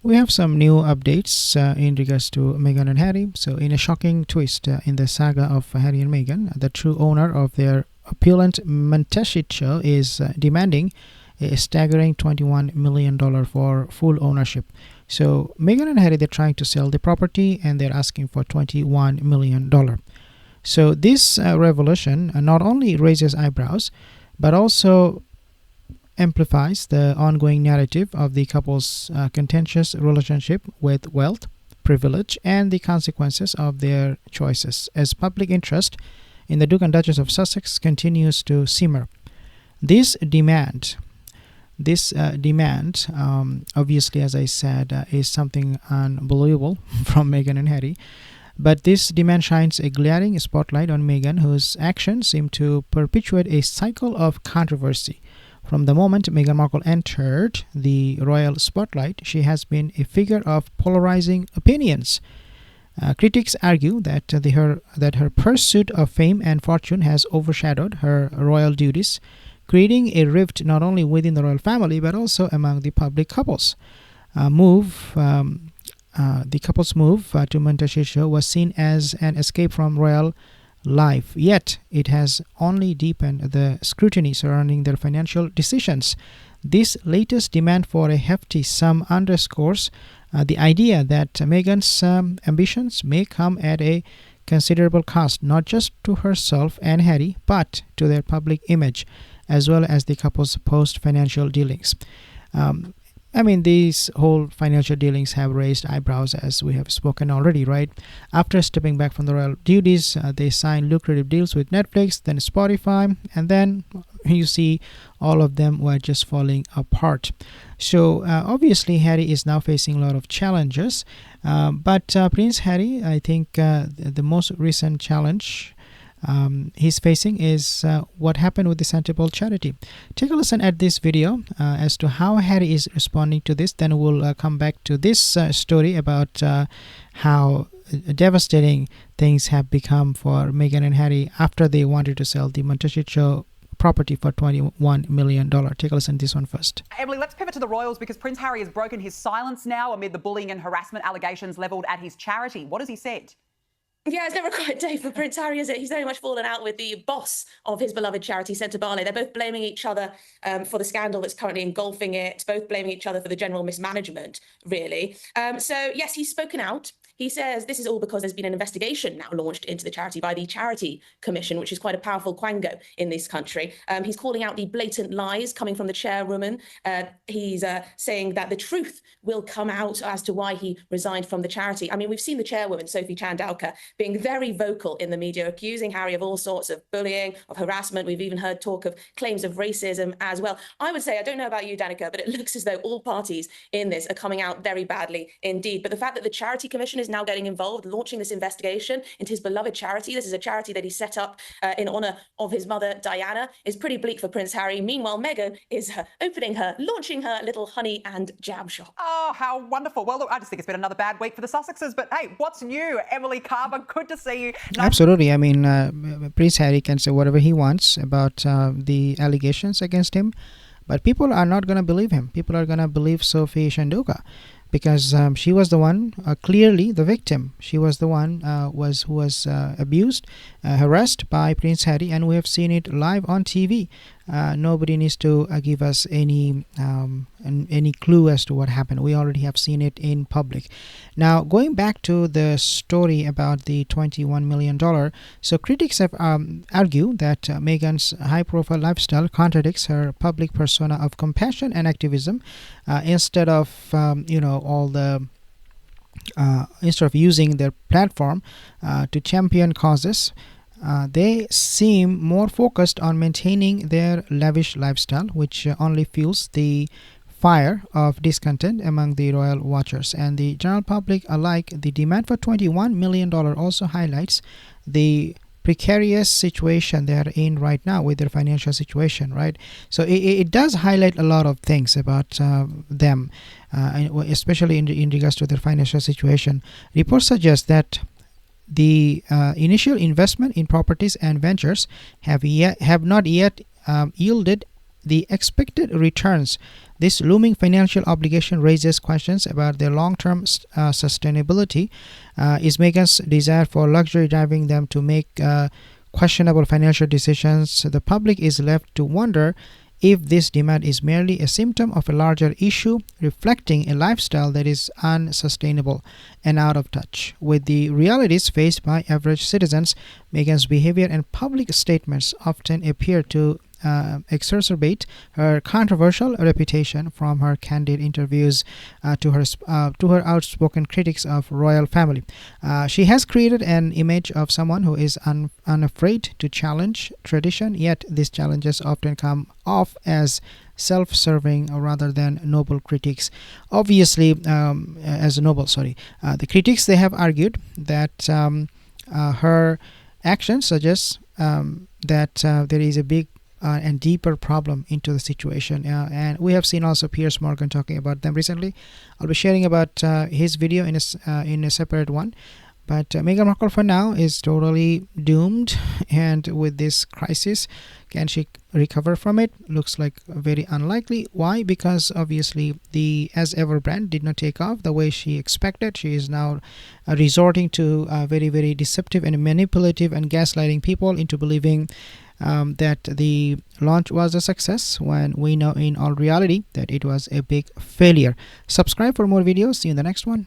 We have some new updates in regards to Meghan and Harry. So, in a shocking twist in the saga of Harry and Meghan, the true owner of their opulent MONTECITO is demanding a staggering $21 million for full ownership. So, Meghan and Harry, they're trying to sell the property and they're asking for $21 million. So, this revolution not only raises eyebrows but also amplifies the ongoing narrative of the couple's contentious relationship with wealth, privilege, and the consequences of their choices, as public interest in the Duke and Duchess of Sussex continues to simmer. This demand, obviously, as I said, is something unbelievable from Meghan and Harry. But this demand shines a glaring spotlight on Meghan, whose actions seem to perpetuate a cycle of controversy. From the moment Meghan Markle entered the royal spotlight, she has been a figure of polarizing opinions. Critics argue that her pursuit of fame and fortune has overshadowed her royal duties, creating a rift not only within the royal family but also among the public couples. The couple's move to MONTECITO was seen as an escape from royal life, yet it has only deepened the scrutiny surrounding their financial decisions. This latest demand for a hefty sum underscores the idea that Meghan's ambitions may come at a considerable cost, not just to herself and Harry, but to their public image, as well as the couple's post-financial dealings. These whole financial dealings have raised eyebrows, as we have spoken already, right? After stepping back from the royal duties, they signed lucrative deals with Netflix, then Spotify, and then you see all of them were just falling apart. So obviously, Harry is now facing a lot of challenges, but Prince Harry, I think the most recent challenge he's facing is what happened with the St. Paul charity. Take a listen at this video as to how Harry is responding to this. Then we'll come back to this story about how devastating things have become for Meghan and Harry after they wanted to sell the MONTECITO property for $21 million. Take a listen to this one first. Emily, let's pivot to the royals because Prince Harry has broken his silence now amid the bullying and harassment allegations levelled at his charity. What has he said? Yeah, it's never a quiet day for Prince Harry, is it? He's very much fallen out with the boss of his beloved charity, St. Barley. They're both blaming each other for the scandal that's currently engulfing it, both blaming each other for the general mismanagement, really. So, yes, he's spoken out. He says this is all because there's been an investigation now launched into the charity by the Charity Commission, which is quite a powerful quango in this country. He's calling out the blatant lies coming from the chairwoman. He's saying that the truth will come out as to why he resigned from the charity. I mean, we've seen the chairwoman, Sophie Chandauka, being very vocal in the media, accusing Harry of all sorts of bullying, of harassment. We've even heard talk of claims of racism as well. I would say, I don't know about you, Danica, but it looks as though all parties in this are coming out very badly indeed. But the fact that the Charity Commission is now getting involved, launching this investigation into his beloved charity. This is a charity that he set up in honour of his mother, Diana, is pretty bleak for Prince Harry. Meanwhile, Meghan is launching her little honey and jam shop. Oh, how wonderful. Well, look, I just think it's been another bad week for the Sussexes. But hey, what's new? Emily Carver, good to see you. Absolutely. I mean, Prince Harry can say whatever he wants about the allegations against him, but people are not going to believe him. People are going to believe Sophie Chandauka, because she was the one, clearly the victim. She was the one who was abused, harassed by Prince Harry, and we have seen it live on TV. Nobody needs to give us any clue as to what happened. We already have seen it in public. Now, going back to the story about the $21 million, so critics have argued that Meghan's high-profile lifestyle contradicts her public persona of compassion and activism. Instead of instead of using their platform to champion causes, they seem more focused on maintaining their lavish lifestyle, which only fuels the fire of discontent among the royal watchers and the general public alike. The demand for $21 million also highlights the precarious situation they are in right now with their financial situation, right? So it does highlight a lot of things about them, especially in regards to their financial situation. Reports suggest that the initial investment in properties and ventures have not yet yielded the expected returns. This looming financial obligation raises questions about their long-term sustainability. Is Meghan's desire for luxury driving them to make questionable financial decisions? The public is left to wonder if this demand is merely a symptom of a larger issue reflecting a lifestyle that is unsustainable and out of touch with the realities faced by average citizens. Meghan's behavior and public statements often appear to exacerbate her controversial reputation, from her candid interviews to her outspoken critics of royal family. She has created an image of someone who is unafraid to challenge tradition, yet these challenges often come off as self-serving rather than noble critics. Obviously, the critics, they have argued that her actions suggest that there is a big and deeper problem into the situation, and we have seen also Piers Morgan talking about them recently. I'll be sharing about his video in a separate one. But Meghan Markle for now is totally doomed, and with this crisis, can she recover from it? Looks like very unlikely. Why? Because obviously the as ever brand did not take off the way she expected. She is now resorting to very, very deceptive and manipulative and gaslighting people into believing that the launch was a success, when we know in all reality that it was a big failure. Subscribe for more videos. See you in the next one.